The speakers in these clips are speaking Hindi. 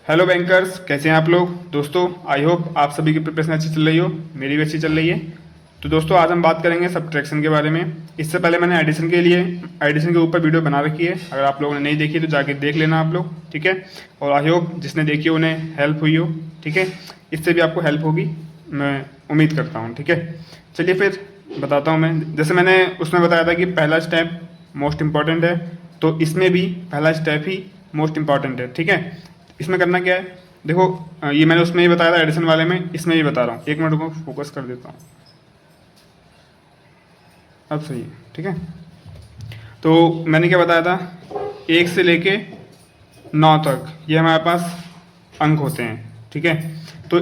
हेलो बैंकर्स, कैसे हैं आप लोग। दोस्तों आई होप आप सभी की प्रिपरेशन अच्छी चल रही हो, मेरी भी अच्छी चल रही है। तो दोस्तों आज हम बात करेंगे सब्ट्रैक्शन के बारे में। इससे पहले मैंने एडिशन के ऊपर वीडियो बना रखी है, अगर आप लोगों ने नहीं देखी तो जाके देख लेना आप लोग, ठीक है। और आई होप जिसने देखी हो उन्हें हेल्प हुई हो, ठीक है। इससे भी आपको हेल्प होगी, मैं उम्मीद करता हूँ, ठीक है। चलिए फिर बताता हूँ मैं। जैसे मैंने उसमें बताया था कि पहला स्टेप मोस्ट इम्पॉर्टेंट है, तो इसमें भी पहला स्टेप ही मोस्ट इम्पॉर्टेंट है, ठीक है। इसमें करना क्या है, देखो ये मैंने उसमें ही बताया था एडिशन वाले में, इसमें भी बता रहा हूँ। एक मिनट को फोकस कर देता हूँ, अब सही है, ठीक है। तो मैंने क्या बताया था, 1 से लेके 9 तक ये हमारे पास अंक होते हैं, ठीक है। तो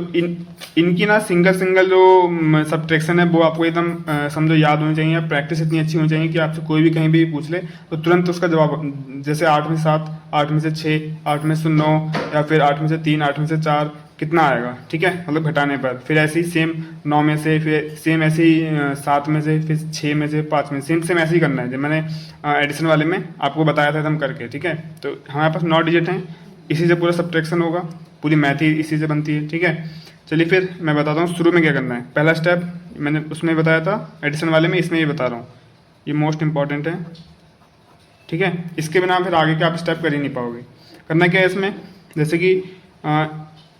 इनकी ना सिंगल सिंगल जो सब्ट्रैक्शन है वो आपको एकदम समझो याद होनी चाहिए। प्रैक्टिस इतनी अच्छी होनी चाहिए कि आपसे कोई भी कहीं भी पूछ ले तो तुरंत उसका जवाब, जैसे 8 में से 7, 8 में से 6, 8 में से 9, या फिर 8 में से 3, 8 में से 4 कितना आएगा, ठीक है, मतलब घटाने पर। फिर ऐसे ही सेम 9 में से, फिर सेम ऐसे ही 7 में से, फिर 6 में से, 5 में, सेम सेम ऐसे ही करना है जब मैंने एडिशन वाले में आपको बताया था एकदम करके, ठीक है। तो हमारे पास 9 डिजिट हैं, इसी से पूरा सब्ट्रैक्शन होगा, पूरी मैथ ही इसी से बनती है, ठीक है। चलिए फिर मैं बताता हूँ शुरू में क्या करना है। पहला स्टेप मैंने उसमें बताया था एडिशन वाले में, इसमें ये बता रहा हूँ, ये मोस्ट इंपॉर्टेंट है, ठीक है। इसके बिना फिर आगे के आप स्टेप कर ही नहीं पाओगे। करना क्या है इसमें, जैसे कि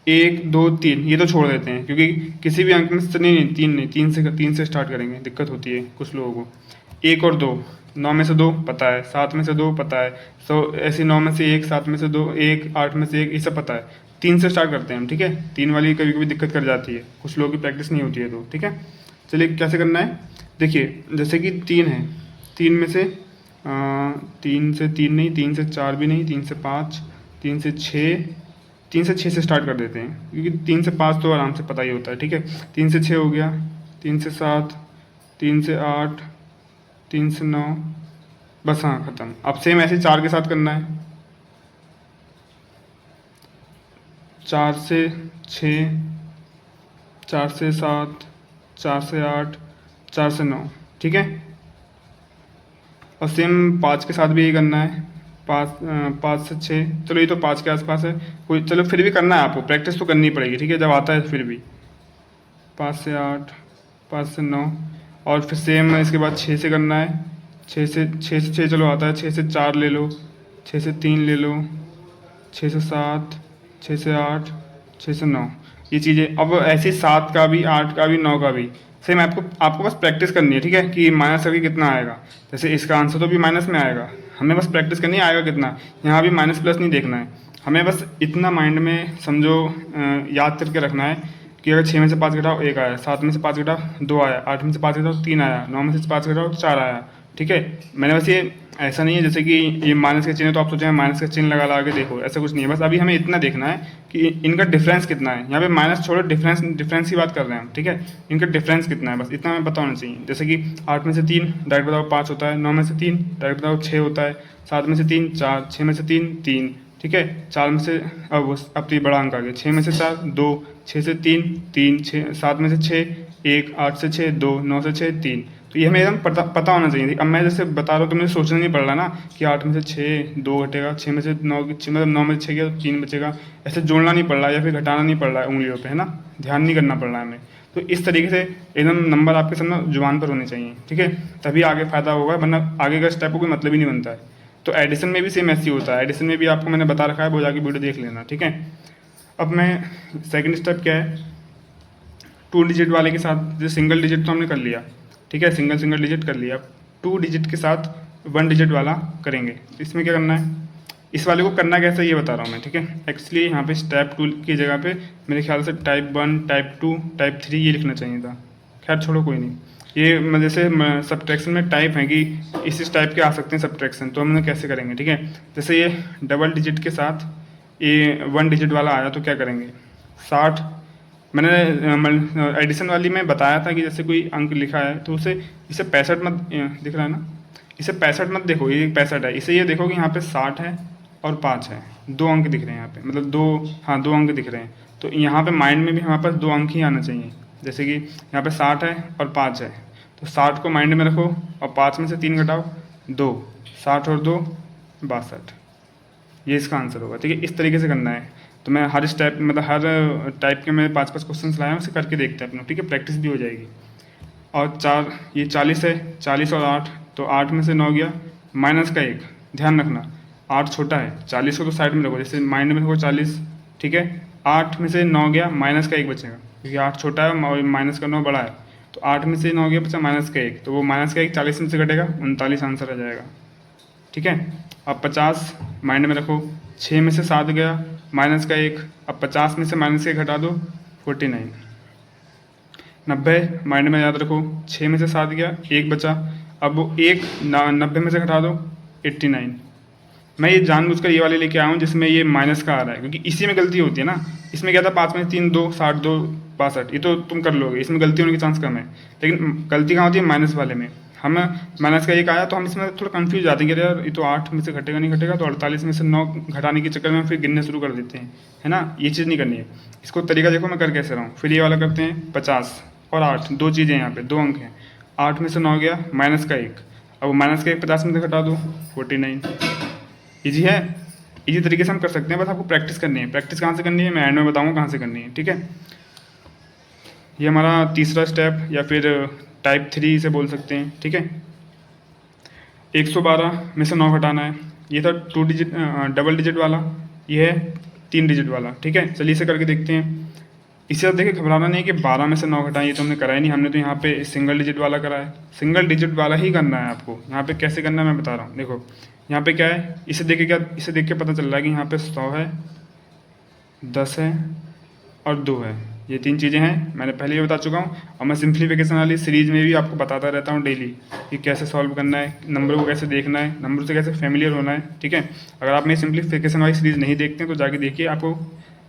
1 2 3 ये तो छोड़ देते हैं क्योंकि किसी भी अंक में से नहीं, 3 नहीं, 3 से स्टार्ट करेंगे, दिक्कत होती है कुछ लोगों को। 1 और 2, 9 में से 2 पता है, 7 में से 2 पता है, तो ऐसे 9 में से 1, 7 में से 2 1, 8 में से 1, ये सब पता है। 3 से स्टार्ट करते हैं हम, ठीक है। 3 वाली कभी कभी दिक्कत कर जाती है, कुछ लोगों की प्रैक्टिस नहीं होती है, तो ठीक है। चलिए कैसे करना है, देखिए जैसे कि 3 है, 3 में से 3 नहीं, 3 से 4 भी नहीं, 3 से 5, 3 से 6, 3 से 6 से स्टार्ट कर देते हैं क्योंकि 3 से 5 तो आराम से पता ही होता है, ठीक है। 3 से 6 हो गया, 3 से 7, 3 से 8, 3 से 9, बस हाँ ख़त्म। अब सेम ऐसे 4 के साथ करना है, 4 से 6, 4 से 7, 4 से 8, 4 से 9, ठीक है। और सेम 5 के साथ भी यही करना है, 5 से 6, चलो ये तो 5 के आसपास है, कोई चलो फिर भी करना है आपको, प्रैक्टिस तो करनी पड़ेगी, ठीक है, जब आता है फिर भी। 5 से 8, 5 से 9, और फिर सेम इसके बाद 6 से करना है, 6 से 6 चलो आता है, 6 से 4 ले लो, 6 से 3 ले लो, 6 से 7, 6 से 8, 6 से 9, ये चीज़ें। अब ऐसे 7 का भी, 8 का भी, 9 का भी सेम आपको आपको बस प्रैक्टिस करनी है, ठीक है, कि माइनस करके कितना आएगा। जैसे इसका आंसर तो भी माइनस में आएगा, हमें बस प्रैक्टिस करनी है आएगा कितना। यहाँ भी माइनस प्लस नहीं देखना है, हमें बस इतना माइंड में समझो, याद करके रखना है कि अगर 6 में से 5 घटाओ 1 आया, 7 में से 5 घटाओ 2 आया, 8 में से 5 घटाओ 3 आया, 9 में से 5 घटाओ 4 आया, ठीक है। मैंने बस ये ऐसा नहीं है जैसे कि ये माइनस का चिन्ह है तो आप सोचें माइनस का चिन्ह लगा लगा के देखो, ऐसा कुछ नहीं है। बस अभी हमें इतना देखना है कि इनका डिफरेंस कितना है। यहाँ पे माइनस छोड़ो, डिफरेंस की बात कर रहे हैं हम, ठीक है। इनका डिफरेंस कितना है, बस इतना हमें पता होना चाहिए। जैसे कि 8 में से 3 डायरेक्ट बताओ 5 होता है, 9 में से 3 डायरेक्ट बताओ 6 होता है, 7 में से 3 4, 6 में से 3 3, ठीक है। 4 में से, अब तो ये बड़ा अंक आ गया, 6 में से 4 2, 6 से 3 3, 6 7 में से 6 1, 8 से 6 2, 9 से 6 3, तो ये हमें एकदम पता होना चाहिए। अब मैं जैसे बता रहा हूँ तो मुझे सोचना नहीं पड़ रहा ना कि 8 में से 6 2 घटेगा, 6 में से 9 मतलब 9 में से 6 गया तो 3 बचेगा, ऐसे जोड़ना नहीं पड़ रहा है या फिर घटाना नहीं पड़ रहा है उंगलियों पे, है ना, ध्यान नहीं करना पड़ रहा है हमें। तो इस तरीके से एकदम नंबर आपके सामने जुबान पर होने चाहिए, ठीक है, तभी आगे फ़ायदा होगा, वरना आगे का स्टेप को कोई मतलब ही नहीं बनता है। तो एडिशन में भी सेम ऐसे ही होता है, एडिशन में भी आपको मैंने बता रखा है, वो जाके वीडियो देख लेना, ठीक है। अब मैं सेकंड स्टेप क्या है, 2 डिजिट वाले के साथ, जो सिंगल डिजिट तो हमने कर लिया, ठीक है, सिंगल सिंगल डिजिट कर लिया, 2 डिजिट के साथ 1 डिजिट वाला करेंगे। तो इसमें क्या करना है, इस वाले को करना कैसे ये बता रहा हूँ मैं, ठीक है। एक्चुअली यहाँ पे स्टेप 2 की जगह पे मेरे ख्याल से टाइप 1, टाइप 2, टाइप 3 ये लिखना चाहिए था, खैर छोड़ो कोई नहीं। ये जैसे सब्ट्रैक्शन में टाइप है कि इस टाइप के आ सकते हैं सब्ट्रैक्शन, तो हम कैसे करेंगे, ठीक है। जैसे ये डबल डिजिट के साथ ये 1 डिजिट वाला आया तो क्या करेंगे, 60, मैंने एडिशन वाली में बताया था कि जैसे कोई अंक लिखा है तो उसे, इसे 65 मत दिख रहा है ना, इसे 65 मत देखो, ये 65 है, इसे ये देखो कि यहाँ पे 60 है और 5 है, 2 अंक दिख रहे हैं यहाँ पे, मतलब 2, हाँ 2 अंक दिख रहे हैं। तो यहाँ पे माइंड में भी हमारे पास 2 अंक ही आना चाहिए, जैसे कि यहाँ पे 60 है और 5 है, तो 60 को माइंड में रखो और 5 में से 3 घटाओ 2, 60 और 2 62, ये इसका आंसर होगा, ठीक है। इस तरीके से करना है। तो मैं हर स्टेप मतलब हर टाइप के मैं 5-5 क्वेश्चन लाया हूँ, उसे करके देखते हैं अपना, ठीक है, प्रैक्टिस भी हो जाएगी। और 4 ये 40 है, 40 और 8, तो 8 में से 9 गया, माइनस का 1, ध्यान रखना 8 छोटा है, 40 को तो साइड में रखो, जैसे माइंड में रखो 40, ठीक है। 8 में से 9 गया, माइनस का 1 बचेगा, क्योंकि 8 छोटा है और माइनस का 9 बड़ा है, तो 8 में से 9 गया बचा माइनस का 1, तो वो माइनस का 1 40 में से घटेगा, 39 आंसर आ जाएगा, ठीक है। अब 50 माइंड में रखो, 6 में से 7 गया, माइनस का 1, अब 50 में से माइनस का 1 घटा दो, 49। 90 माइंड में याद रखो, 6 में से 7 गया, 1 बचा, अब वो 1 90 में से घटा दो, 89। मैं ये जानबूझकर ये वाले लेके आया हूँ जिसमें ये माइनस का आ रहा है, क्योंकि इसी में गलती होती है ना। इसमें क्या था, 5 में 3 2 60 2 62, ये तो तुम कर लोगे, इसमें गलती होने की चांस कम है, लेकिन गलती कहाँ होती है, माइनस वाले में। हम माइनस का 1 आया तो हम इसमें थोड़ा कंफ्यूज जाते हैं कि यार ये तो 8 में से घटेगा नहीं घटेगा, तो 48 में से 9 घटाने के चक्कर में फिर गिनने शुरू कर देते हैं, है ना। ये चीज़ नहीं करनी है। इसको तरीका देखो मैं कर कैसे रहा हूँ। फिर ये वाला करते हैं, 50 और 8, 2 चीज़ें यहाँ पे, 2 अंक हैं। 8 में से 9 गया, माइनस का 1, अब माइनस का 1 50 में से घटा दो, 49। ईजी है, इजी तरीके से हम कर सकते हैं, बस आपको प्रैक्टिस करनी है। प्रैक्टिस कहाँ से करनी है मैं एंड में बताऊँगा कहाँ से करनी है, ठीक है। ये हमारा तीसरा स्टेप या फिर टाइप 3 से बोल सकते हैं, ठीक है। 112 में से 9 घटाना है। ये था 2 डिजिट डबल डिजिट वाला, ये है 3 डिजिट वाला, ठीक है। चलिए इसे करके देखते हैं। इसी तरह देखिए, घबराना नहीं कि 12 में से 9 घटाएं, ये तो हमने करा ही नहीं, हमने तो यहाँ पे सिंगल डिजिट वाला करा है। सिंगल डिजिट वाला ही करना है आपको। यहाँ पे कैसे करना है मैं बता रहा हूँ। देखो यहाँ पे क्या है, इसे देख के पता चल रहा है कि यहाँ पे 100 है, 10 है और 2 है। ये 3 चीज़ें हैं, मैंने पहले ही बता चुका हूँ, और मैं सिंप्लीफिकेशन वाली सीरीज़ में भी आपको बताता रहता हूँ डेली कि कैसे सॉल्व करना है, नंबर को कैसे देखना है, नंबर से कैसे फेमिलियर होना है, ठीक है। अगर आप मेरी सिंप्लीफिकेशन वाली सीरीज़ नहीं देखते हैं तो जाके देखिए, आपको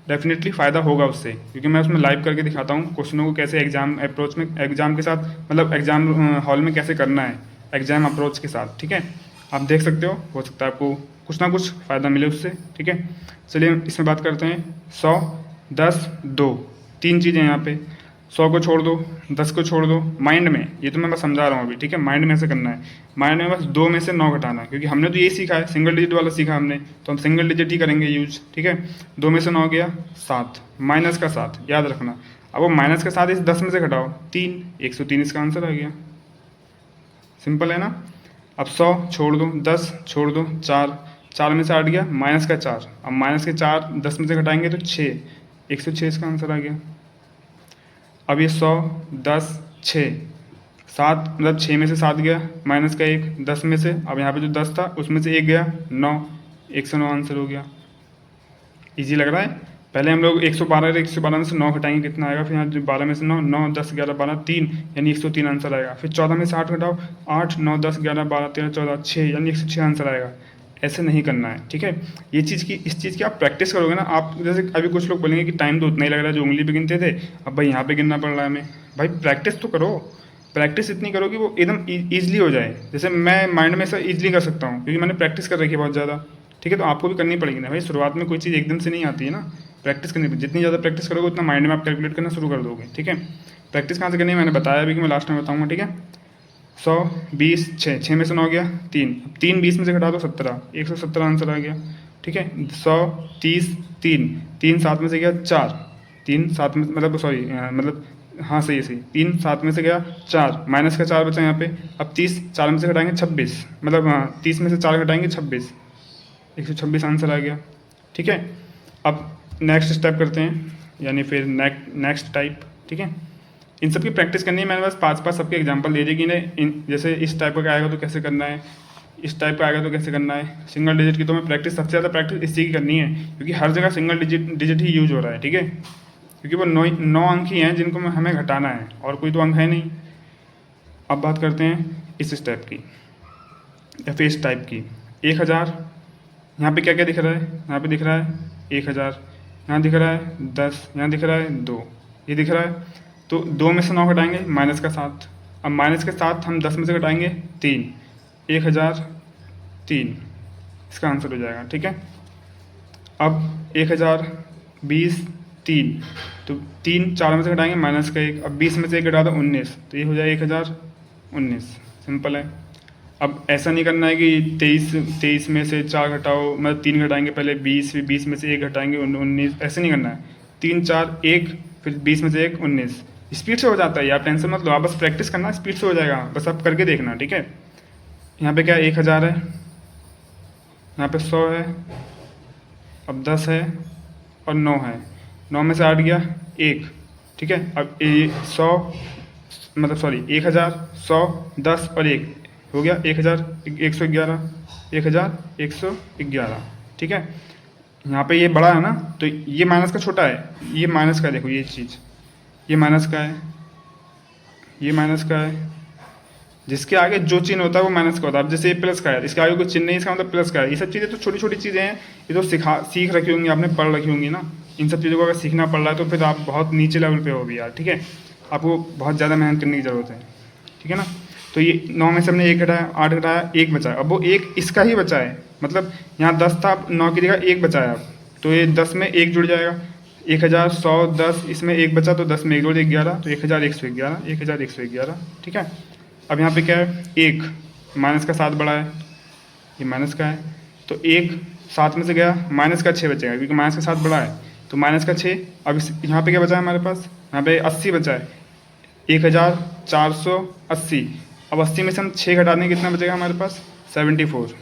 डेफिनेटली फ़ायदा होगा उससे, क्योंकि मैं उसमें लाइव करके दिखाता हूँ क्वेश्चनों को कैसे एग्जाम अप्रोच में, एग्जाम के साथ मतलब एग्जाम हॉल में कैसे करना है एग्जाम अप्रोच के साथ, ठीक है। आप देख सकते हो सकता है आपको कुछ ना कुछ फ़ायदा मिले उससे, ठीक है। चलिए इसमें बात करते हैं। 100 10 2, 3 चीज़ें यहाँ पे। 100 को छोड़ दो, 10 को छोड़ दो, माइंड में, ये तो मैं बस समझा रहा हूँ अभी, ठीक है। माइंड में ऐसे करना है, माइंड में बस 2 में से 9 घटाना है, क्योंकि हमने तो यही सीखा है, सिंगल डिजिट वाला सीखा हमने, तो हम सिंगल डिजिट ही करेंगे यूज, ठीक है। 2 में से 9 गया 7, माइनस का 7 याद रखना। अब वो माइनस का 7 इस 10 में से घटाओ, 3, 103 इसका आंसर आ गया। सिंपल है ना। अब 100 छोड़ दो, 10 छोड़ दो, 4, 4 में से 8 गया, माइनस का 4, अब माइनस के 4 10 में से घटाएंगे तो 6, 106 इसका आंसर आ गया। अब ये 100 10 6, 7 मतलब 6 में से 7 गया, माइनस का 1, 10 में से, अब यहाँ पे जो 10 था उसमें से 1 गया, 9, 109 आंसर हो गया। इजी लग रहा है। पहले हम लोग 112 में से 9 घटाएंगे, कितना आएगा, फिर यहाँ 12 में से 9, 9 10 11 12 3 यानी 103 आंसर आएगा। फिर 14 में से 8 घटाओ, 8 9 10 11 12 13 14 6 यानी 106 आंसर आएगा। ऐसे नहीं करना है, ठीक है। ये चीज़ की, इस चीज़ की आप प्रैक्टिस करोगे ना, आप जैसे अभी कुछ लोग बोलेंगे कि टाइम तो उतना ही लग रहा है जो उंगली पे गिनते थे, अब भाई यहाँ पे गिनना पड़ रहा है हमें। भाई प्रैक्टिस तो करो, प्रैक्टिस इतनी करो कि वो एकदम ईजिली हो जाए। जैसे मैं माइंड में ऐसा ईजिली कर सकता हूँ क्योंकि मैंने प्रैक्टिस कर रखी है बहुत ज़्यादा, ठीक है। तो आपको भी करनी पड़ेगी ना भाई, शुरुआत में कोई चीज़ एकदम से नहीं आती है ना, प्रैक्टिस करनी पड़ेगी। जितनी ज़्यादा प्रैक्टिस करोगे उतना माइंड में आप कैलकुलेट करना शुरू कर दोगे, ठीक है। प्रैक्टिस कहाँ से करनी है मैंने बताया अभी कि मैं लास्ट में बताऊँगा, ठीक है। 100 20 6, 6 में से 9 गया 3, 3 20 में से घटा दो 17, 117 आंसर आ गया, ठीक है। 100 30 3, 3 7 में से गया 4, 3 7 में मतलब सॉरी मतलब हाँ सही है सही, 3 7 में से गया 4, माइनस का 4 बचा यहाँ पे। अब 30 4 में से घटाएंगे 26, मतलब हाँ 30 में से 4 घटाएंगे 26, 126 आंसर आ गया, ठीक है। अब नेक्स्ट स्टेप करते हैं, यानी फिर नेक्स्ट टाइप, ठीक है। इन सब की प्रैक्टिस करनी है। मैंने बस 5 सबके एग्जांपल दे दिए कि नहीं, जैसे इस टाइप का आएगा तो कैसे करना है, इस टाइप का आएगा तो कैसे करना है। सिंगल डिजिट की तो मैं प्रैक्टिस, सबसे ज़्यादा प्रैक्टिस इस चीज़ की करनी है, क्योंकि हर जगह सिंगल डिजिट ही यूज हो रहा है, ठीक है। क्योंकि वो 9 अंक ही हैं जिनको हमें घटाना है, और कोई तो अंक है नहीं। अब बात करते हैं इस स्टेप की या फिर इस टाइप की। 1000, यहाँ पे क्या क्या दिख रहा है, यहाँ पे दिख रहा है 1000, यहाँ दिख रहा है 10, यहाँ दिख रहा है 2, ये दिख रहा है। तो 2 में से 9 घटाएंगे, माइनस का 7, अब माइनस के 7 हम 10 में से घटाएंगे 3, 1003 इसका आंसर हो जाएगा, ठीक है। अब 1020 3, तो 3 4 में से घटाएंगे, माइनस का 1, अब 20 में से 1 घटा दो 19, तो ये हो जाएगा 1019, सिंपल है। अब ऐसा नहीं करना है कि 23 में से 4 घटाओ, मतलब 3 घटाएंगे पहले, 20 में से 1 घटाएंगे 19, ऐसे नहीं करना है। 3 4 1, फिर 20 में से 1 19। स्पीड से हो जाता है ये, आप टेंशन मत लो, आप बस प्रैक्टिस करना, स्पीड से हो जाएगा, बस आप करके देखना, ठीक है। यहाँ पे क्या 1000 है, यहाँ पे 100 है, अब 10 है और 9 है। 9 में से 8 गया 1, ठीक है। अब 100 मतलब सॉरी 1000 100 10 और 1 हो गया 1111, 1111, ठीक है। यहाँ पे ये बड़ा है ना, तो ये माइनस का छोटा है, ये माइनस का है, देखो ये चीज़, ये माइनस का है, ये माइनस का है। जिसके आगे जो चिन्ह होता है वो माइनस का होता है। अब जैसे ये प्लस का है, इसके आगे कोई चिन्ह नहीं, इसका मतलब प्लस का है। ये सब चीज़ें तो छोटी छोटी चीज़ें हैं, ये तो सीख रखी होंगी आपने, पढ़ रखी होंगी ना। इन सब चीज़ों को अगर सीखना पड़ रहा है तो फिर आप बहुत नीचे लेवल पे हो भी यार, ठीक है। आपको बहुत ज़्यादा मेहनत करने की ज़रूरत है, ठीक है ना। तो ये 9 में से हमने 1 घटाया, 8 घटाया, 1 बचा। अब वो 1 इसका ही बचा है, मतलब यहाँ 10 था, 9 की जगह 1 बचा है अब, तो ये 10 में 1 जुड़ जाएगा। 1000 100 10, इसमें 1 बचा तो 10 में 1 जोड़ 11, तो 1111, 1111, ठीक है। अब यहाँ पे क्या है, 1 माइनस का 7 बड़ा है, ये माइनस का है, तो 1 7 में से गया, माइनस का 6 बचेगा, क्योंकि माइनस का 7 बड़ा है, तो माइनस का 6। अब इस यहाँ पे क्या बचा है हमारे पास, यहाँ पे 80 बचा है, 1480। अब 80 में से हम 6 घटा देंगे, कितना बचेगा हमारे पास 74,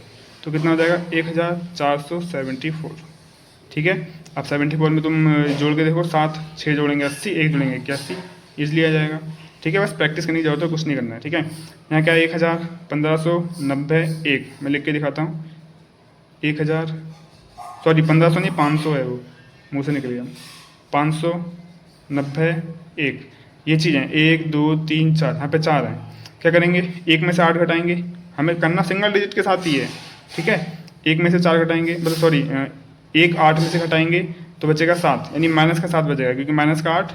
तो कितना हो जाएगा 1474, ठीक है। अब 74 में तुम जोड़ के देखो, 7 6 जोड़ेंगे 80, 1 जोड़ेंगे 81, ईजिली आ जाएगा, ठीक है। बस प्रैक्टिस करने की जरूरत है, कुछ नहीं करना है, ठीक है। यहाँ क्या है 1000 1590 1, मैं लिख के दिखाता हूँ, 1000 सॉरी 1500 नहीं 500 है, वो मुँह से निकल गया, 590 1, ये चीज़ें 1 2 3 4, यहाँ पे 4 हैं। क्या करेंगे, 1 में से 8 घटाएंगे, हमें करना सिंगल डिजिट के साथ ही है, ठीक है। 1 में से 4 घटाएंगे, मतलब सॉरी 1 8 में से घटाएंगे तो बचेगा 7, यानी माइनस का 7 बचेगा, क्योंकि माइनस का 8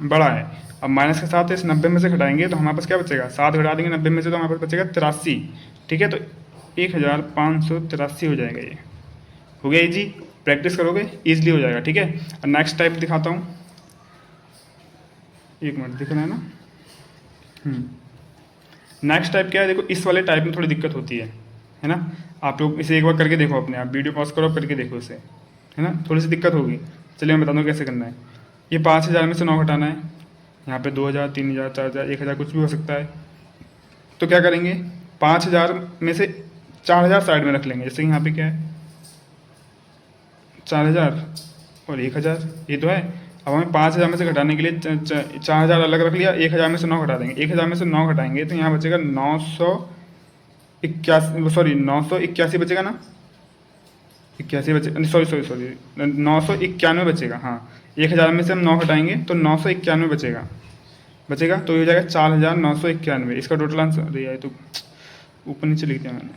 बड़ा है। अब माइनस का 7 इस 90 में से घटाएंगे तो हमारे पास क्या बचेगा, 7 घटा देंगे 90 में से तो हमारे पास बचेगा 83, ठीक है। तो 1583 हो जाएगा, ये हो गया इजी, प्रैक्टिस करोगे ईजिली हो जाएगा, ठीक है। और नेक्स्ट टाइप दिखाता हूँ, 1 मिनट दिख रहा है ना। नेक्स्ट टाइप क्या है, देखो इस वाले टाइप में थोड़ी दिक्कत होती है ना। आप लोग इसे एक बार करके देखो, अपने आप वीडियो पॉज करो, करके देखो इसे, है ना, थोड़ी सी दिक्कत होगी। चलिए मैं बता दूँ कैसे करना है। ये 5000 में से 9 घटाना है, यहाँ पे 2000 3000 4000 1000 कुछ भी हो सकता है। तो क्या करेंगे, 5000 में से 4000 साइड में रख लेंगे, जैसे कि यहाँ पे क्या है 4000 और 1000, ये तो है। अब हमें 5000 में से घटाने के लिए 4000 अलग रख लिया, 1000 में से 9 घटा देंगे, 1000 में से 9 घटाएंगे तो यहाँ बचेगा 981, सॉरी 981 बचेगा ना, 81 बचे, सॉरी 991 बचेगा, हाँ। 1000 में से हम 9 घटाएंगे तो 991 बचेगा, तो ये हो जाएगा 4991, इसका टोटल आंसर। अरे यार तो ऊपर नीचे लिख दिया मैंने,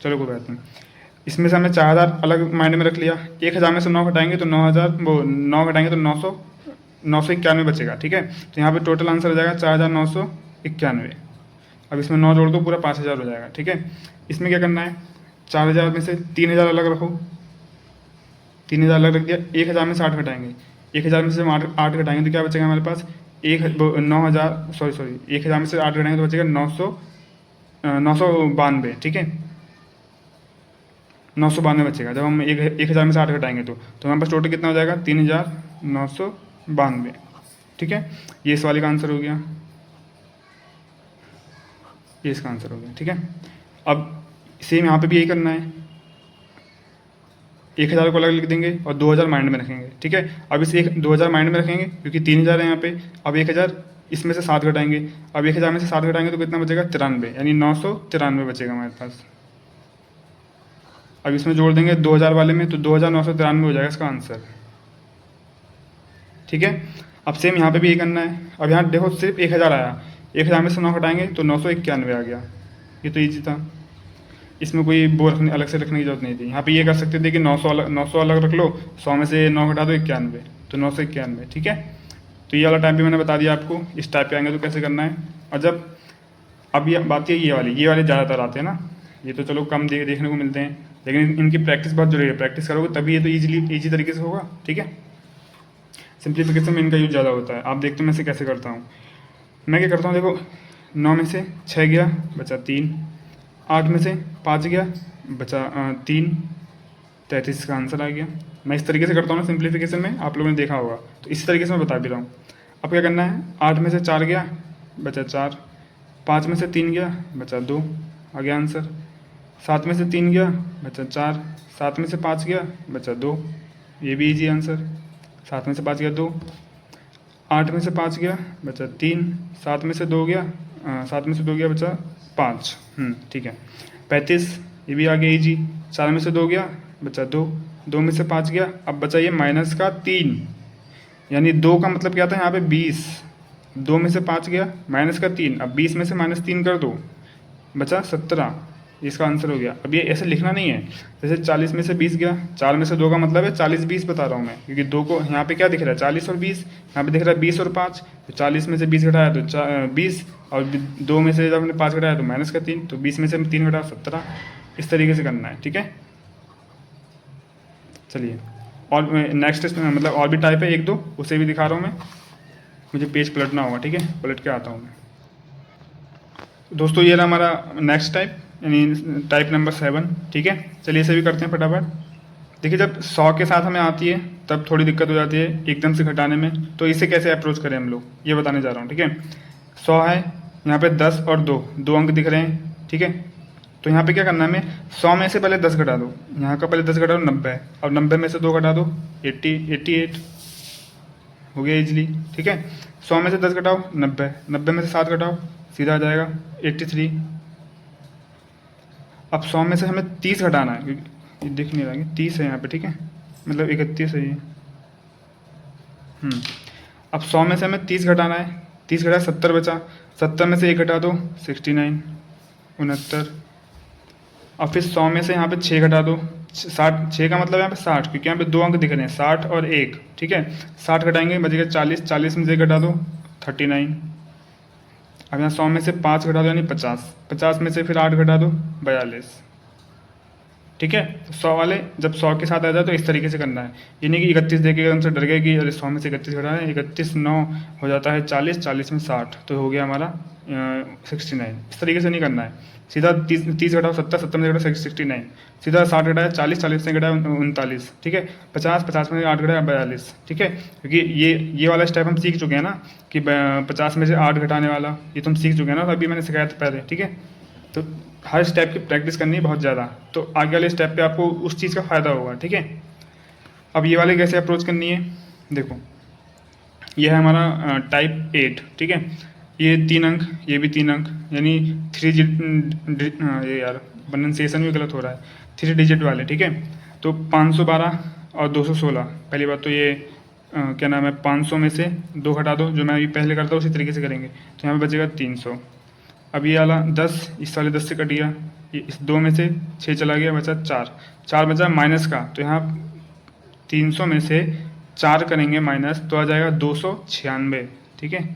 चलो कोई बात नहीं। इसमें से हमने 4000 अलग मायने में रख लिया, 1000 में से 9 घटाएंगे तो 9000, वो 9 घटाएंगे तो 991 बचेगा, ठीक है। तो यहाँ पे टोटल आंसर हो जाएगा 4991। अब इसमें 9 जोड़ दो, पूरा 5000 हो जाएगा, ठीक है। इसमें क्या करना है, 4000 में से 3000 अलग रखो, 3000 अलग रख दिया, 1000 में से 8 घटाएंगे, 1000 में से हम 8 घटाएंगे तो क्या बचेगा हमारे पास 9000, सॉरी 1000 में से 8 घटाएंगे तो बचेगा 992, ठीक है। 992 बचेगा, जब हम 1000 में से 8 घटाएंगे तो हमारे पास टोटल कितना हो जाएगा 3992, ठीक है। ये इस वाले का आंसर हो गया, ये इसका आंसर हो गया, ठीक है। अब सेम यहाँ पे भी यही करना है, 1000 को अलग लिख देंगे और 2000 माइंड में रखेंगे, ठीक है। अब इस 2000 माइंड में रखेंगे क्योंकि 3000 है यहाँ पे। अब 1000 इसमें से 7 घटाएंगे, अब 1000 में से 7 घटाएंगे तो कितना बचेगा 93, यानी 993 बचेगा हमारे पास। अब इसमें जोड़ देंगे 2000 वाले में तो 2993 हो जाएगा इसका आंसर, ठीक है। अब सेम यहाँ पे भी यही करना है। अब यहाँ देखो सिर्फ 1000 आया, 1000 में से 9 घटाएंगे तो 991 आ गया, ये तो ईजी था, इसमें कोई वो रखने अलग से रखने की जरूरत नहीं थी। यहाँ पे ये कर सकते थे कि 900 अलग रख लो, 100 में से 9 घटा दो 91, तो 991, ठीक है। तो ये वाला टाइप भी मैंने बता दिया आपको, इस टाइप पे आएंगे तो कैसे करना है। और जब अब ये बात है ये वाले ज़्यादातर आते हैं ना, ये तो चलो कम देखने को मिलते हैं, लेकिन इनकी प्रैक्टिस बहुत जरूरी है। प्रैक्टिस करोगे तभी ये तो ईजी तरीके से होगा, ठीक है। सिंप्लीफिकेशन में इनका यूज ज़्यादा होता है। आप देखते हो मैं इसे कैसे करता हूँ। मैं क्या करता हूँ, देखो 9 में से 6 गया बचा 3, 8 में से 5 गया बचा 3, 33 का आंसर आ गया। मैं इस तरीके से करता हूँ ना सिंप्लीफिकेशन में, आप लोगों ने देखा होगा, तो इस तरीके से मैं बता भी रहा हूँ। अब क्या करना है, 8 में से 4 गया बचा 4, 5 में से 3 गया बचा 2, आ गया आंसर। 7 में से 3 गया बचा 4, 7 में से 5 गया बचा 2, ये भी इजी आंसर। 7 में से 5 गया 2, 8 में से 5 गया बचा 3, 7 में से 2 गया 7 में से 2 गया बचा 5, ठीक है। 35, ये भी आ गया इजी। 4 में से 2 गया बचा 2, 2 में से 5 गया, अब बचा ये माइनस का 3, यानी 2 का मतलब क्या था यहाँ पे 20, 2 में से 5 गया माइनस का 3, अब 20 में से -3 कर दो बचा 17, इसका आंसर हो गया। अब ये ऐसे लिखना नहीं है, जैसे 40 में से 20 गया, 4 में से 2 का मतलब है 40 20 बता रहा हूँ मैं, क्योंकि 2 को यहाँ पे क्या दिख रहा है 40 और 20, यहाँ पे दिख रहा है 20 और 5, तो 40 में से 20 घटाया तो 20, और 2 में से जब हमने 5 घटाया तो माइनस का 3, तो 20 में से 3 घटाया 17, इस तरीके से करना है, ठीक है। चलिए, और नेक्स्ट मतलब और भी टाइप है 1-2, उसे भी दिखा रहा हूँ मैं। मुझे पेज पलटना होगा, ठीक है, पलट के आता हूँ मैं। दोस्तों ये रहा हमारा नेक्स्ट टाइप, यानी टाइप नंबर 7, ठीक है। चलिए इसे भी करते हैं फटाफट। देखिए, जब 100 के साथ हमें आती है तब थोड़ी दिक्कत हो जाती है एकदम से घटाने में, तो इसे कैसे अप्रोच करें हम लोग, ये बताने जा रहा हूँ, ठीक है। 100 है, यहाँ पे 10 और 2 अंक दिख रहे हैं, ठीक है। तो यहाँ पे क्या करना है हमें, 100 में से पहले 10 घटा दो, यहाँ का पहले 10 घटा दो 90, और 90 में से 2 घटा दो 88 हो गया इजली, ठीक है। 100 में से 10 घटाओ 90, 90 में से 7 घटाओ सीधा आ जाएगा 83। अब 100 में से हमें 30 घटाना है, क्योंकि ये दिख नहीं रहा है 30 है यहाँ पे, ठीक है, मतलब 31 है ये। अब 100 में से हमें 30 घटाना है, 30 घटाया 70 बचा, 70 में से 1 घटा दो 69 69। और फिर 100 में से यहाँ पे 6 घटा दो 60, 6 का मतलब यहाँ पे 60, क्योंकि यहाँ पे 2 अंक दिख रहे हैं 60 और 1, ठीक है। 60 घटाएंगे बचेगा 40, 40 में से 1 घटा दो 39। अब यहाँ 100 में से 5 घटा दो यानी 50, 50 में से फिर 8 घटा दो 42, ठीक है। तो 100 वाले जब 100 के साथ आ जाए तो इस तरीके से करना है, ये नहीं कि 31 देखे एकदम से डर गए कि अरे 100 में से 31 घटाना है, 31 9 हो जाता है 40, 40 में 60, तो हो गया हमारा 69। इस तरीके से नहीं करना है, सीधा 30 घटाओ 70, 70 में घटाओ 69, सीधा 60 घटाया 40, 40 से घटाया 39, ठीक है। 50, 50 में 8 घटाया 42, ठीक है। क्योंकि ये वाला स्टेप हम सीख चुके हैं ना कि 50 में से 8 घटाने वाला, ये तुम सीख चुके हैं ना, तो अभी मैंने सिखाया था पहले, ठीक है। तो हर स्टेप की प्रैक्टिस करनी है बहुत ज़्यादा, तो आगे वाले स्टेप पे आपको उस चीज़ का फ़ायदा होगा, ठीक है। अब ये वाले कैसे अप्रोच करनी है, देखो ये है हमारा टाइप 8, ठीक है। ये 3 अंक, ये भी 3 अंक, यानी 3 ये यार प्रोनाउंसिएशन भी गलत हो रहा है, 3 डिजिट वाले, ठीक है। तो 512 और 216, पहली बात तो ये क्या नाम है, 500 में से 2 घटा दो, जो मैं अभी पहले करता हूँ उसी तरीके से करेंगे, तो यहाँ पे बचेगा 300। अब ये वाला 10, इस वाले 10 से कट गया, ये इस 2 में से 6 चला गया, बचा 4, 4 बचा माइनस का, तो यहाँ 300 में से 4 करेंगे माइनस तो आ जाएगा 296, ठीक है,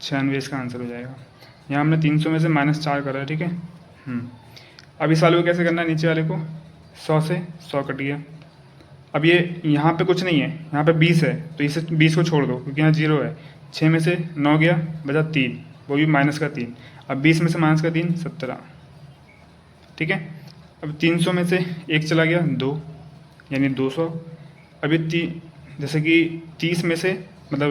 96 इसका आंसर हो जाएगा। यहाँ हमने 300 में से -4 करा है, ठीक है। अब इस वाले को कैसे करना है, नीचे वाले को 100 से 100 कट गया। अब ये यहाँ पे कुछ नहीं है, यहाँ पे 20 है, तो इसे 20 को छोड़ दो क्योंकि यहाँ 0 है। 6 में से 9 गया बचा 3, वो भी माइनस का 3। अब 20 में से माइनस का 3 17, ठीक है। अब 300 में से 1 चला गया 2, यानी 200। अभी जैसे कि 30 में से मतलब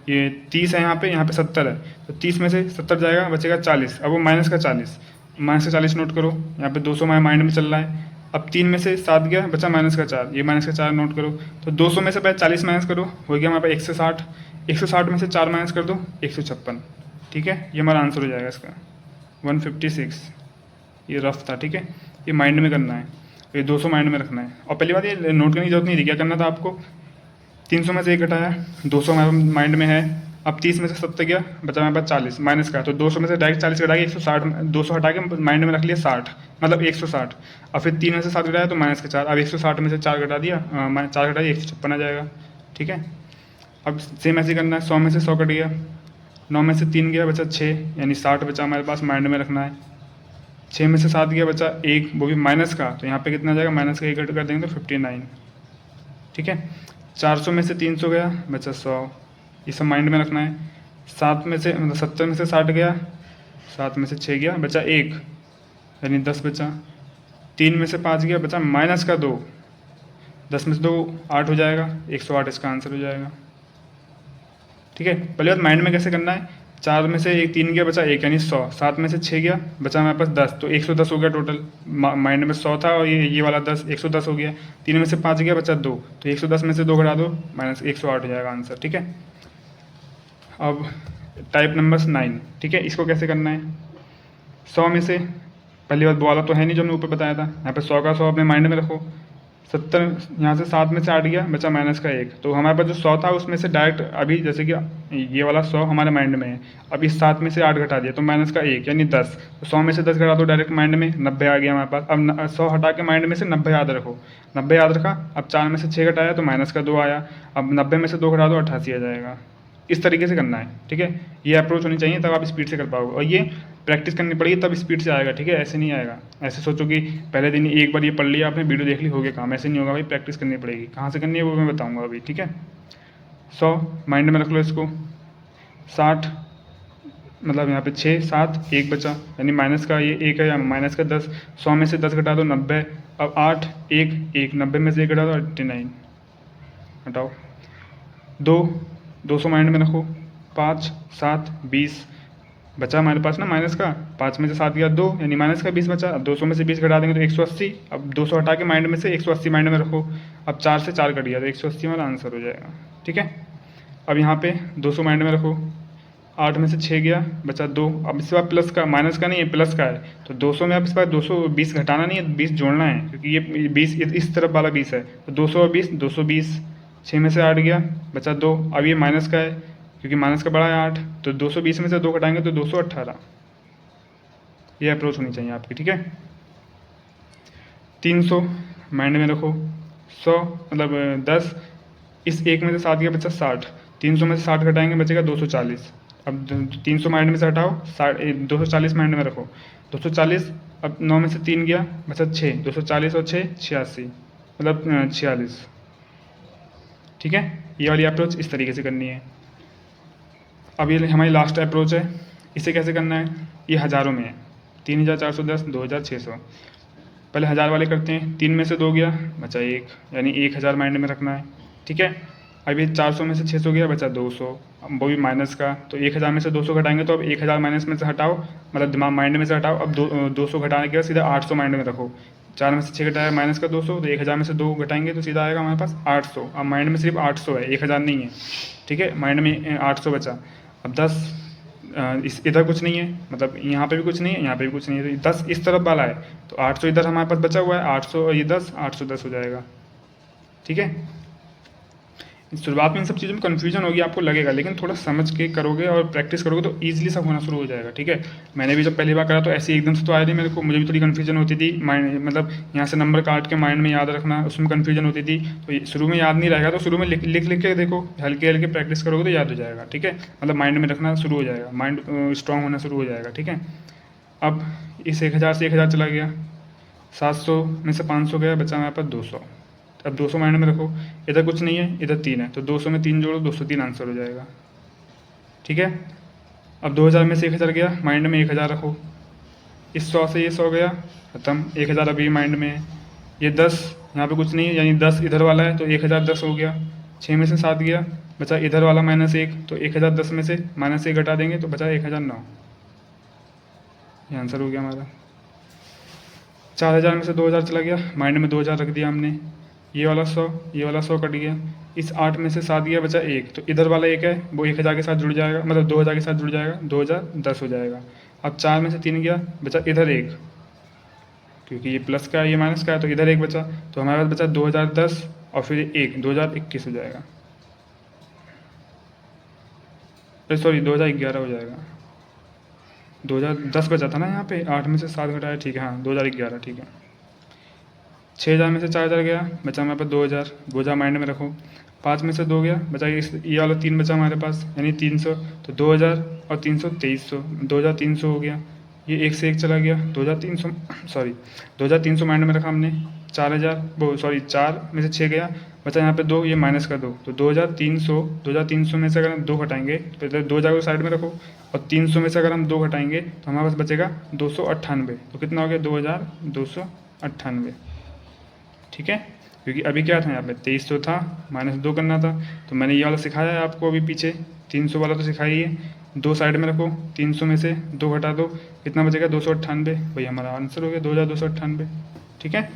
ये 30 है, यहाँ पे 70 है, तो 30 में से 70 जाएगा, बचेगा 40। अब वो माइनस का 40 नोट करो, यहाँ पे 200 हमारे माइंड में चल रहा है। अब 3 में से 7 गया, बचा माइनस का 4, ये माइनस का 4 नोट करो। तो 200 में से पहले 40 माइनस करो, हो गया हमारे पास 160, 160 में से 4 माइनस कर दो 156, ठीक है। ये हमारा आंसर हो जाएगा इसका 156। ये रफ था, ठीक है, ये माइंड में करना है, ये 200 माइंड में रखना है। और पहली बात ये नोट करने की जरूरत नहीं थी, क्या करना था आपको, 300 में से 1 घटाया, 200 माइंड में है। अब 30 में से 70 गया, बचा हमारे पास 40 माइनस का, तो 200 में से डायरेक्ट 40 घटा के 160, 200 हटा के माइंड में रख लिया 60, मतलब 160। और फिर 3 में से 7 घटाया तो माइनस का 4, अब 160 में से 4 घटा दिया, 4 घटाया 156 आ जाएगा, ठीक है। अब सेम ऐसे करना है, 100 में से 100 कट गया, 9 में से 3 गया बचा 6, यानी 60 बचा हमारे पास, माइंड में रखना है। 6 में से 7 गया बचा 1, वो भी माइनस का, तो यहाँ पे कितना जाएगा, माइनस का 1 घट कर देंगे तो 59, ठीक है। 400 में से 300 गया बचा 100, ये सब माइंड में रखना है। 7 में से मतलब 70 में से 60 गया, 7 में से 6 गया, बचा 1 यानी 10 बचा। 3 में से 5 गया, बचा माइनस का 2, 10 में से 2 8 हो जाएगा, 108 इसका आंसर हो जाएगा। ठीक है, पहले बात माइंड में कैसे करना है। 4 में से 3 गया, बचा 1 यानी 100। 7 में से 6 गया, बचा हमारे पास 10, तो 110 हो गया टोटल। माइंड में 100 था और ये वाला 10, 110 हो गया। 3 में से 5 गया, बचा 2, तो 110 में से 2 घटा दो, माइनस 108 हो जाएगा आंसर। ठीक है, अब टाइप नंबर 9। ठीक है, इसको कैसे करना है। 100 में से पहली बात वाला तो है नहीं जो हमने ऊपर बताया था, यहाँ पे 100 का 100 अपने माइंड में रखो। 70 यहाँ से 7 में से 8 गया, बचा माइनस का 1, तो हमारे पास जो 100 था उसमें से डायरेक्ट अभी जैसे कि ये वाला 100 हमारे माइंड में है, अब इस 7 में से 8 घटा दिया तो माइनस का 1 यानी 10, तो 100 में से 10 घटा दो डायरेक्ट माइंड में, 90 आ गया हमारे पास। अब 100 हटा के माइंड में से 90 याद रखो, 90 याद रखा। अब 4 में से 6 घटाया तो माइनस का 2 आया, अब 90 में से 2 घटा दो 88 आ जाएगा। इस तरीके से करना है। ठीक है, ये अप्रोच होनी चाहिए, तब आप स्पीड से कर पाओगे, और ये प्रैक्टिस करनी पड़ेगी तब स्पीड से आएगा। ठीक है, ऐसे नहीं आएगा। ऐसे सोचो कि पहले दिन एक बार ये पढ़ लिया आपने, वीडियो देख ली, हो गया काम, ऐसे नहीं होगा भाई, प्रैक्टिस करनी पड़ेगी। कहाँ से करनी है वो मैं बताऊँगा अभी। ठीक है, 100 माइंड में रख लो इसको। 60 मतलब यहाँ पे 6 7 1 बचा, यानी माइनस का ये 1 है, या माइनस का 10। 100 में से 10 घटा दो 90, अब 8 1 1, 90 में से 1 घटा दो 89, हटाओ 2, 200 माइंड में रखो। 5 7 20 बचा हमारे पास ना माइनस का, 5 में से 7 गया 2 यानी माइनस का 20 बचा। अब 200 में से 20 घटा देंगे तो 180, अब 200 हटा के माइंड में से 180 माइंड में रखो। अब 4 से 4 कट गया तो 180 वाला आंसर हो जाएगा। ठीक है, अब यहाँ पे 200 माइंड में रखो। 8 में से 6 गया, बचा 2, अब इसके बाद प्लस का, माइनस का नहीं है प्लस का है, तो 200 में अब इसके बाद 220 घटाना नहीं है, 20 जोड़ना है, क्योंकि ये 20 इस तरफ वाला 20 है, तो 200 और 20 220। 6 में से 8 गया, बचा 2, अब ये माइनस का है क्योंकि माइनस का बड़ा है 8, तो 220 में से 2 घटाएंगे तो 218। ये अप्रोच होनी चाहिए आपकी। ठीक है, 300 माइंड में रखो। 100 मतलब 10, इस 1 में से 7 गया, बचा 60। 300 में से 60 घटाएंगे बचेगा 240। अब 300 माइंड में से हटाओ, 240 माइंड में रखो। 240, अब 9 में से 3 गया, बचा 6, 240 और 6 86, मतलब 46। ठीक है, ये वाली अप्रोच इस तरीके से करनी है। अब ये हमारी लास्ट अप्रोच है, इसे कैसे करना है। ये हज़ारों में है, 3410 2600। पहले 1000 वाले करते हैं। 3 में से 2 गया, बचा 1 यानी 1000 माइंड में रखना है। ठीक है, अब ये 400 में से 600 गया, बचा 200, अब वो भी माइनस का, तो 1000 में से 200 घटाएंगे तो अब 1000 माइनस में से हटाओ, मतलब दिमाग माइंड में से हटाओ। अब 200 घटाने के बाद सीधा 800 माइंड में रखो। 4 में से 6 घटाया माइनस का 200, तो 1000 में से 2 घटाएंगे तो सीधा आएगा हमारे पास 800। अब माइंड में सिर्फ 800 है, 1000 नहीं है। ठीक है, माइंड में 800 बचा। अब 10 इस इधर कुछ नहीं है, मतलब यहाँ पे भी कुछ नहीं है, यहाँ पे भी कुछ नहीं है, तो 10 इस तरफ वाला है, तो 800 इधर हमारे पास बचा हुआ है। 800 और ये 10, 810 हो जाएगा। ठीक है, शुरुआत में इन सब चीज़ों में कन्फ्यूजन होगी, आपको लगेगा, लेकिन थोड़ा समझ के करोगे और प्रैक्टिस करोगे तो ईजिली सब होना शुरू हो जाएगा। ठीक है, मैंने भी जब पहली बार करा तो ऐसे एकदम से तो आया नहीं मेरे को, मुझे भी थोड़ी कन्फ्यूजन होती थी। माइंड मतलब यहाँ से नंबर काट के माइंड में याद रखना, उसमें कन्फ्यूजन होती थी, तो शुरू में याद नहीं रहेगा, तो शुरू में लिख लिख के देखो, हल्के हल्के प्रैक्टिस करोगे तो याद हो जाएगा। ठीक है, मतलब माइंड में रखना शुरू हो जाएगा, माइंड स्ट्रांग होना शुरू हो जाएगा। ठीक है, अब इस 1000 से 1000 चला गया, 700 में से 500 गया, बचा हमारे पास 200। अब 200 माइंड में रखो, इधर कुछ नहीं है, इधर 3 है, तो 200 में 3 जोड़ो, 203 आंसर हो जाएगा। ठीक है, अब 2000 में से 1000 गया, माइंड में 1000 रखो। इस 100 से ये 100 गया, खत्म। 1000 अभी माइंड में है। ये 10 यहाँ पे कुछ नहीं है, यानी 10 इधर वाला है, तो 1010 हो गया। 6 में से 7 गया, बचा इधर वाला -1, तो 1010 में से -1 घटा देंगे तो बचा 1009। ये आंसर हो गया हमारा। 4000 में से 2000 चला गया, माइंड में 2000 रख दिया हमने। ये वाला 100, ये वाला 100 कट गया। इस 8 में से 7 गया, बचा 1, तो इधर वाला 1 है, वो 1000 के साथ जुड़ जाएगा, मतलब 2000 के साथ जुड़ जाएगा, 2010 हो जाएगा। अब 4 में से 3 गया, बचा इधर 1, क्योंकि ये प्लस का है ये माइनस का है, तो इधर 1 बचा, तो हमारे पास बचा 2010 और फिर 1 2021 हो जाएगा, सॉरी 2011 हो जाएगा। 2010 बचा था ना यहाँ पे, 8 में से 7 घटाया, ठीक है, हाँ 2011, ठीक है। 6000 में से 4000 गया, बचा हमारे पास 2000, 2000 माइंड में रखो। 5 में से 2 गया, बचा ये वाला 3 बचा हमारे पास, यानी 300, तो 2000 और 300 2300, 2300 हो गया। ये 1 से 1 चला गया, 2300 सॉरी 2300 माइंड में रखा हमने, 4000 वो सॉरी 4 में से 6 गया, बचा यहाँ पे 2, ये माइनस कर दो, तो 2300 में से अगर हम 2 घटाएंगे तो 2000 को साइड में रखो, और 300 में से अगर हम 2 घटाएंगे तो हमारे पास बचेगा 298। तो कितना हो गया 2298, ठीक है। क्योंकि अभी क्या था यहाँ पे 2300 था, -2 करना था, तो मैंने ये वाला सिखाया है आपको अभी पीछे, 300 वाला तो सिखाया ही है। 2 साइड में रखो, 300 में से 2 घटा दो, कितना बचेगा 298, वही हमारा आंसर हो गया 2298, ठीक है।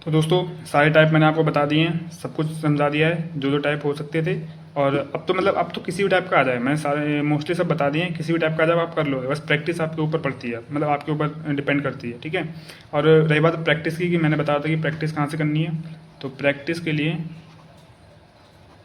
तो दोस्तों सारे टाइप मैंने आपको बता दिए हैं, सब कुछ समझा दिया है जो टाइप हो सकते थे। और अब तो मतलब अब तो किसी भी टाइप का आ जाए, मैंने सारे मोस्टली सब बता दिए हैं, किसी भी टाइप का आ जाए आप कर लो, बस प्रैक्टिस आपके ऊपर पड़ती है, मतलब आपके ऊपर डिपेंड करती है, ठीक है। और रही बात प्रैक्टिस की, कि मैंने बताया था कि प्रैक्टिस कहाँ से करनी है, तो प्रैक्टिस के लिए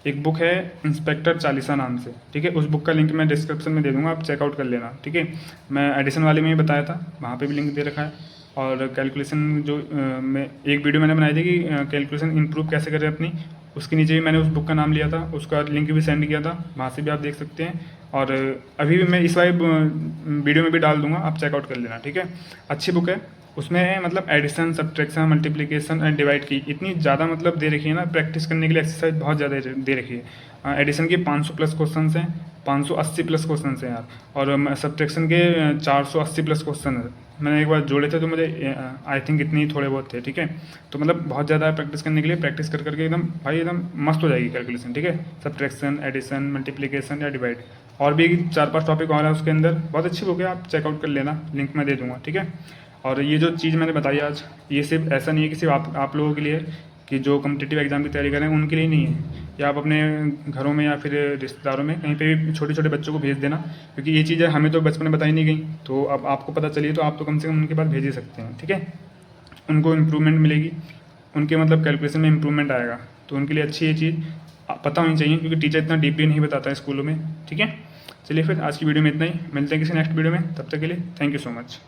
एक बुक है इंस्पेक्टर चालीसा नाम से, ठीक है। उस बुक का लिंक मैं डिस्क्रिप्शन में दे दूंगा, आप चेकआउट कर लेना, ठीक है। मैं एडिशन वाले में ही बताया था, वहाँ पे भी लिंक दे रखा है। और कैलकुलेशन जो मैं एक वीडियो मैंने बनाई थी कि कैलकुलेशन इंप्रूव कैसे करें अपनी, उसके नीचे भी मैंने उस बुक का नाम लिया था, उसका लिंक भी सेंड किया था, वहाँ से भी आप देख सकते हैं। और अभी भी मैं इस वाले वीडियो में भी डाल दूंगा, आप चेकआउट कर लेना, ठीक है। अच्छी बुक है, उसमें मतलब addition, subtraction, multiplication and divide की इतनी ज़्यादा मतलब दे रखी है ना, प्रैक्टिस करने के लिए एक्सरसाइज बहुत ज़्यादा दे रखी है। एडिशन के 500 प्लस क्वेश्चन हैं, 580 प्लस क्वेश्चन हैं यार, और सब्ट्रैक्शन के 480 प्लस क्वेश्चन है। मैंने एक बार जोड़े थे तो मुझे आई थिंक इतनी थोड़े बहुत थे, ठीक है। तो मतलब बहुत ज़्यादा प्रैक्टिस करने के लिए, प्रैक्टिस कर करके एकदम भाई एकदम मस्त हो जाएगी कैलकुलेशन, ठीक है। सब्ट्रैक्शन, एडिशन, मल्टीप्लिकेशन या डिवाइड, और भी 4-5 टॉपिक और है उसके अंदर, बहुत अच्छी बुक है, आप चेकआउट कर लेना, लिंक मैं दे दूँगा, ठीक है। और ये जो चीज़ मैंने बताई आज, ये सिर्फ ऐसा नहीं है कि सिर्फ आप लोगों के लिए, कि जो कॉम्पिटिटिव एग्जाम की तैयारी कर रहे हैं उनके लिए नहीं है, या आप अपने घरों में या फिर रिश्तेदारों में कहीं पे भी छोटे छोटे बच्चों को भेज देना, क्योंकि ये चीज़ें हमें तो बचपन में बताई नहीं गई, तो अब आपको पता चली तो आप तो कम से कम उनके पास भेज ही सकते हैं, ठीक है। उनको इम्प्रूवमेंट मिलेगी, उनके मतलब कैलकुलेशन में इम्प्रूवमेंट आएगा, तो उनके लिए अच्छी ये चीज़ पता होनी चाहिए, क्योंकि टीचर इतना डीपली नहीं बताता है स्कूलों में, ठीक है। चलिए फिर आज की वीडियो में इतना ही, मिलते हैं किसी नेक्स्ट वीडियो में, तब तक के लिए थैंक यू सो मच।